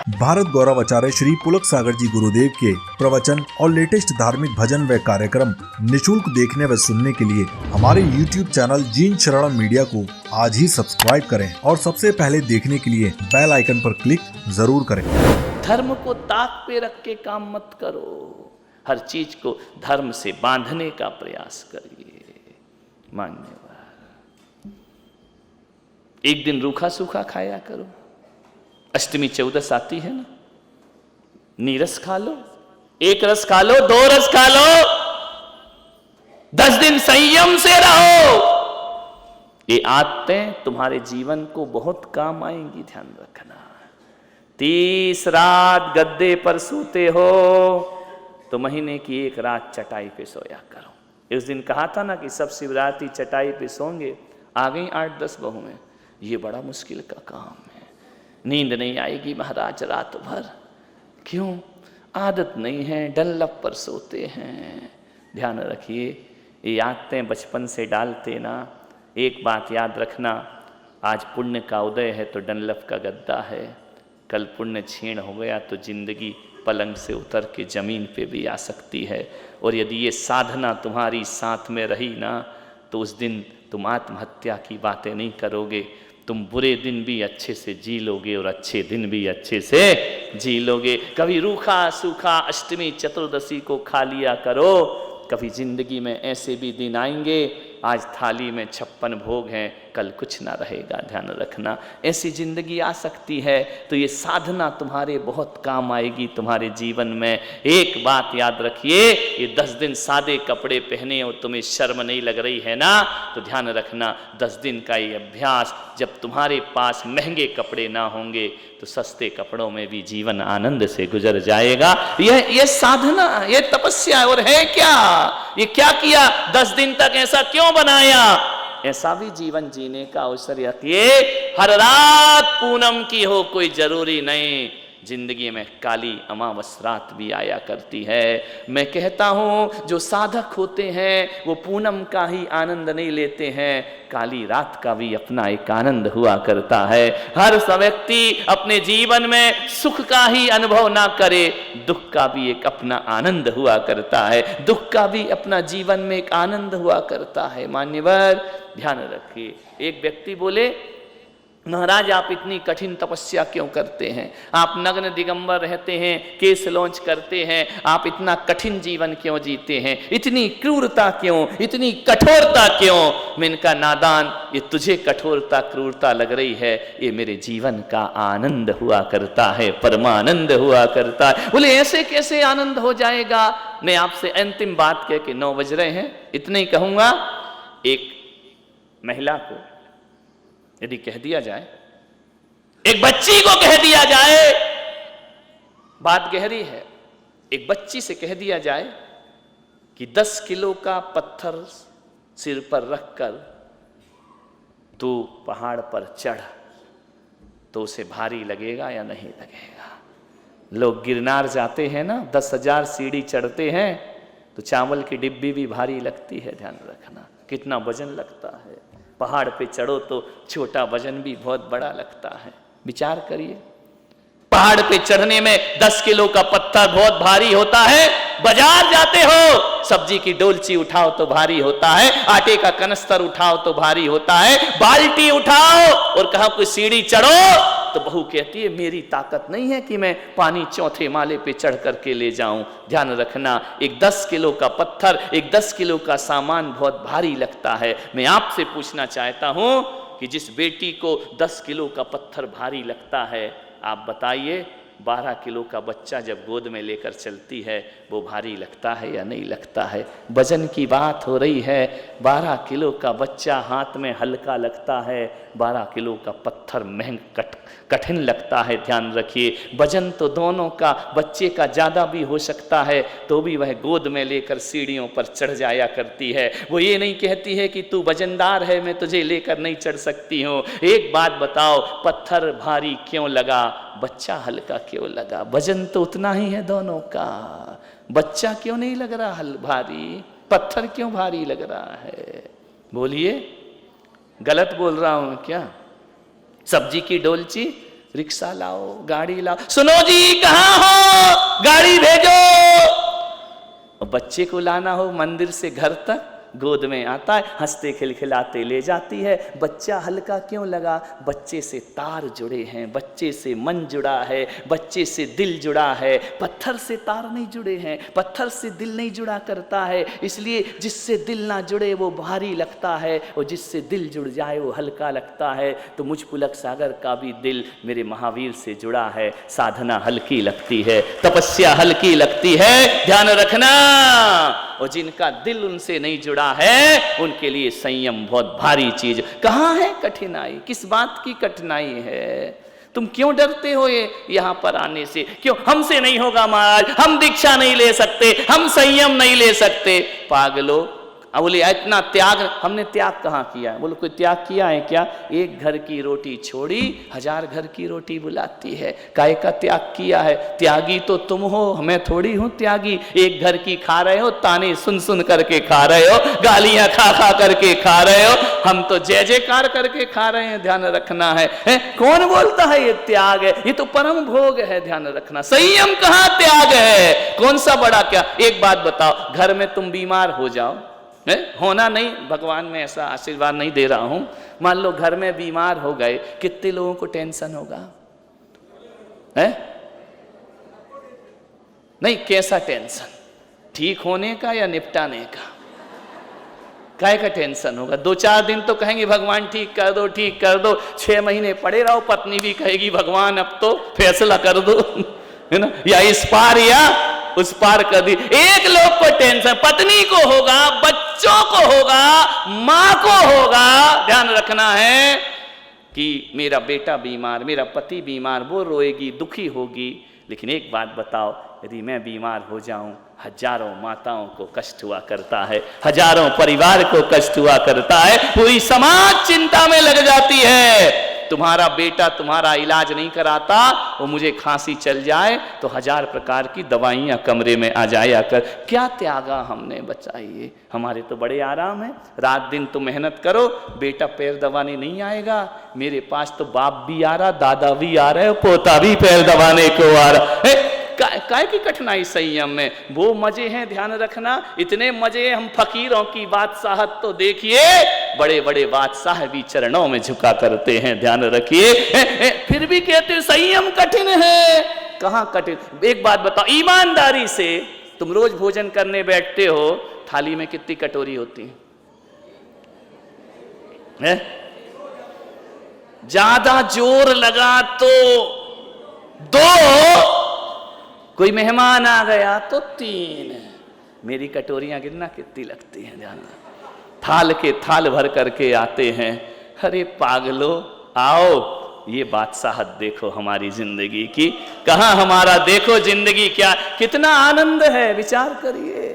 भारत गौरव आचार्य श्री पुलक सागर जी गुरुदेव के प्रवचन और लेटेस्ट धार्मिक भजन व कार्यक्रम निशुल्क देखने व सुनने के लिए हमारे YouTube चैनल जीन शरणम मीडिया को आज ही सब्सक्राइब करें और सबसे पहले देखने के लिए बेल आइकन पर क्लिक जरूर करें। धर्म को ताक पे रख के काम मत करो, हर चीज को धर्म से बांधने का प्रयास करिए। मान्यवर, एक दिन रूखा सूखा खाया करो। अष्टमी चौदस आती है ना, नीरस खा लो, एक रस खा लो, 2 रस खा लो, 10 दिन संयम से रहो। ये आदतें तुम्हारे जीवन को बहुत काम आएंगी, ध्यान रखना। 30 रात गद्दे पर सोते हो तो महीने की 1 रात चटाई पे सोया करो। इस दिन कहा था ना कि सब शिवरात्रि चटाई पे सोंगे, आ गई 8-10 बहुएं। ये बड़ा मुश्किल का काम है। नींद नहीं आएगी महाराज रात भर, क्यों? आदत नहीं है, डल्लप पर सोते हैं। ध्यान रखिए, ये आदतें बचपन से डालते ना। एक बात याद रखना, आज पुण्य का उदय है तो डल्लप का गद्दा है, कल पुण्य क्षीण हो गया तो जिंदगी पलंग से उतर के जमीन पे भी आ सकती है। और यदि ये साधना तुम्हारी साथ में रही ना, तो उस दिन तुम आत्महत्या की बातें नहीं करोगे, तुम बुरे दिन भी अच्छे से जी लोगे और अच्छे दिन भी अच्छे से जी लोगे। कभी रूखा सूखा अष्टमी चतुर्दशी को खा लिया करो। कभी जिंदगी में ऐसे भी दिन आएंगे, आज थाली में 56 भोग हैं, कल कुछ ना रहेगा। ध्यान रखना, ऐसी जिंदगी आ सकती है। तो ये साधना तुम्हारे बहुत काम आएगी तुम्हारे जीवन में। एक बात याद रखिए, ये 10 दिन सादे कपड़े पहने और तुम्हें शर्म नहीं लग रही है ना, तो ध्यान रखना 10 दिन का ये अभ्यास, जब तुम्हारे पास महंगे कपड़े ना होंगे तो सस्ते कपड़ों में भी जीवन आनंद से गुजर जाएगा। यह साधना, यह तपस्या। और है क्या? ये क्या किया? 10 दिन तक ऐसा क्यों बनाया? ऐसा भी जीवन जीने का अवसर रखिए। हर रात पूनम की हो कोई जरूरी नहीं, जिंदगी में काली अमावस रात भी आया करती है। मैं कहता हूं, जो साधक होते हैं वो पूनम का ही आनंद नहीं लेते हैं, काली रात का भी अपना एक आनंद हुआ करता है। हर व्यक्ति अपने जीवन में सुख का ही अनुभव ना करे, दुख का भी एक अपना आनंद हुआ करता है, दुख का भी अपना जीवन में एक आनंद हुआ करता है। मान्यवर, ध्यान रखिए। एक व्यक्ति बोले, महाराज आप इतनी कठिन तपस्या क्यों करते हैं? आप नग्न दिगंबर रहते हैं, केस लॉन्च करते हैं, आप इतना कठिन जीवन क्यों जीते हैं? इतनी क्रूरता क्यों, इतनी कठोरता क्यों? मैंने कहा, नादान, ये तुझे कठोरता क्रूरता लग रही है, ये मेरे जीवन का आनंद हुआ करता है, परमानंद हुआ करता है। बोले ऐसे कैसे आनंद हो जाएगा? मैं आपसे अंतिम बात कह के 9 बज रहे हैं, इतने ही कहूंगा। एक महिला को यदि कह दिया जाए, एक बच्ची को कह दिया जाए, बात गहरी है, एक बच्ची से कह दिया जाए कि 10 किलो का पत्थर सिर पर रखकर तू पहाड़ पर चढ़, तो उसे भारी लगेगा या नहीं लगेगा? लोग गिरनार जाते हैं ना, 10,000 सीढ़ी चढ़ते हैं तो चावल की डिब्बी भी भारी लगती है। ध्यान रखना, कितना वजन लगता है। पहाड़ पे चढ़ो तो छोटा वजन भी बहुत बड़ा लगता है। विचार करिए, पहाड़ पे चढ़ने में 10 किलो का पत्थर बहुत भारी होता है। बाजार जाते हो, सब्जी की डोलची उठाओ तो भारी होता है, आटे का कनस्तर उठाओ तो भारी होता है, बाल्टी उठाओ और कहा कोई सीढ़ी चढ़ो तो बहू कहती है मेरी ताकत नहीं है कि मैं पानी 4थे माले पे चढ़ करके ले जाऊं। ध्यान रखना, एक 10 किलो का पत्थर, एक 10 किलो का सामान बहुत भारी लगता है। मैं आपसे पूछना चाहता हूं कि जिस बेटी को 10 किलो का पत्थर भारी लगता है, आप बताइए 12 किलो का बच्चा जब गोद में लेकर चलती है वो भारी लगता है या नहीं लगता है? वजन की बात हो रही है। 12 किलो का बच्चा हाथ में हल्का लगता है, 12 किलो का पत्थर महंगा कठिन लगता है। ध्यान रखिए, वजन तो दोनों का, बच्चे का ज़्यादा भी हो सकता है तो भी वह गोद में लेकर सीढ़ियों पर चढ़ जाया करती है। वो ये नहीं कहती है कि तू वजनदार है, मैं तुझे लेकर नहीं चढ़ सकती हूँ। एक बात बताओ, पत्थर भारी क्यों लगा, बच्चा हल्का क्यों लगा? वजन तो उतना ही है दोनों का। बच्चा क्यों नहीं लग रहा भारी, पत्थर क्यों भारी लग रहा है? बोलिए, गलत बोल रहा हूं क्या? सब्जी की डोलची रिक्शा लाओ, गाड़ी लाओ, सुनो जी कहाँ हो, गाड़ी भेजो। और बच्चे को लाना हो मंदिर से घर तक, गोद में आता है, हंसते खिलखिलाते ले जाती है। बच्चा हल्का क्यों लगा? बच्चे से तार जुड़े हैं, बच्चे से मन जुड़ा है, बच्चे से दिल जुड़ा है। पत्थर से तार नहीं जुड़े हैं, पत्थर से दिल नहीं जुड़ा करता है। इसलिए जिससे दिल ना जुड़े वो भारी लगता है, और जिससे दिल जुड़ जाए वो हल्का लगता है। तो मुझ पुलक सागर का भी दिल मेरे महावीर से जुड़ा है। साधना हल्की लगती है, तपस्या हल्की लगती है, ध्यान रखना। और जिनका दिल उनसे नहीं जुड़ा है उनके लिए संयम बहुत भारी चीज। कहाँ है कठिनाई? किस बात की कठिनाई है? तुम क्यों डरते हो ये यहां पर आने से? क्यों हमसे नहीं होगा महाराज, हम दीक्षा नहीं ले सकते, हम संयम नहीं ले सकते? पागलो, अब बोले इतना त्याग, हमने त्याग कहाँ किया है? बोलो कोई त्याग किया है क्या? एक घर की रोटी छोड़ी 1000 घर की रोटी बुलाती है। काय का त्याग किया है? त्यागी तो तुम हो, मैं थोड़ी हूँ त्यागी। एक घर की खा रहे हो, ताने सुन सुन करके खा रहे हो, गालियां खा खा करके खा रहे हो, हम तो जय जयकार करके खा रहे हैं। ध्यान रखना है, कौन बोलता है ये त्याग है? ये तो परम भोग है, ध्यान रखना। संयम कहाँ त्याग है? कौन सा बड़ा क्या? एक बात बताओ, घर में तुम बीमार हो जाओ, होना नहीं, भगवान में ऐसा आशीर्वाद नहीं दे रहा हूं, मान लो घर में बीमार हो गए, कितने लोगों को टेंशन होगा? है नहीं, कैसा टेंशन? ठीक होने का या निपटाने का? काय का टेंशन होगा? 2-4 दिन तो कहेंगे भगवान ठीक कर दो, ठीक कर दो। 6 महीने पड़े रहो, पत्नी भी कहेगी भगवान अब तो फैसला कर दो, है ना, या इस पार या उस पार कर दी। एक लोग को टेंशन, पत्नी को होगा, बच्चों को होगा, मां को होगा। ध्यान रखना है कि मेरा बेटा बीमार, मेरा पति बीमार, वो रोएगी, दुखी होगी। लेकिन एक बात बताओ, यदि मैं बीमार हो जाऊं, हजारों माताओं को कष्ट हुआ करता है, हजारों परिवार को कष्ट हुआ करता है, पूरी समाज चिंता में लग जाती है। तुम्हारा बेटा तुम्हारा इलाज नहीं कराता, वो मुझे खांसी चल जाए तो 1000 प्रकार की दवाइयां कमरे में आ जाया कर। क्या त्यागा हमने? बचाइए। हमारे तो बड़े आराम है, रात दिन तो मेहनत करो, बेटा पैर दबाने नहीं आएगा। मेरे पास तो बाप भी आ रहा, दादा भी आ रहे, पोता भी पैर दबाने को आ रहा है। काय की कठिनाई संयम में? वो मजे हैं, ध्यान रखना, इतने मजे। हम फकीरों की बादशाहत तो देखिए, बड़े बड़े बादशाह भी चरणों में झुका करते हैं, ध्यान रखिए। फिर भी कहते संयम कठिन है। कहाँ कठिन? एक बात बताओ, ईमानदारी से तुम रोज भोजन करने बैठते हो, थाली में कितनी कटोरी होती है? ज्यादा जोर लगा तो 2, कोई मेहमान आ गया तो 3। मेरी कटोरियां गिनना कितनी लगती हैं, ध्यान। थाल के थाल भर करके आते हैं। अरे पागलो, आओ, ये बादशाहत देखो हमारी जिंदगी की। कहां हमारा देखो जिंदगी, क्या कितना आनंद है, विचार करिए।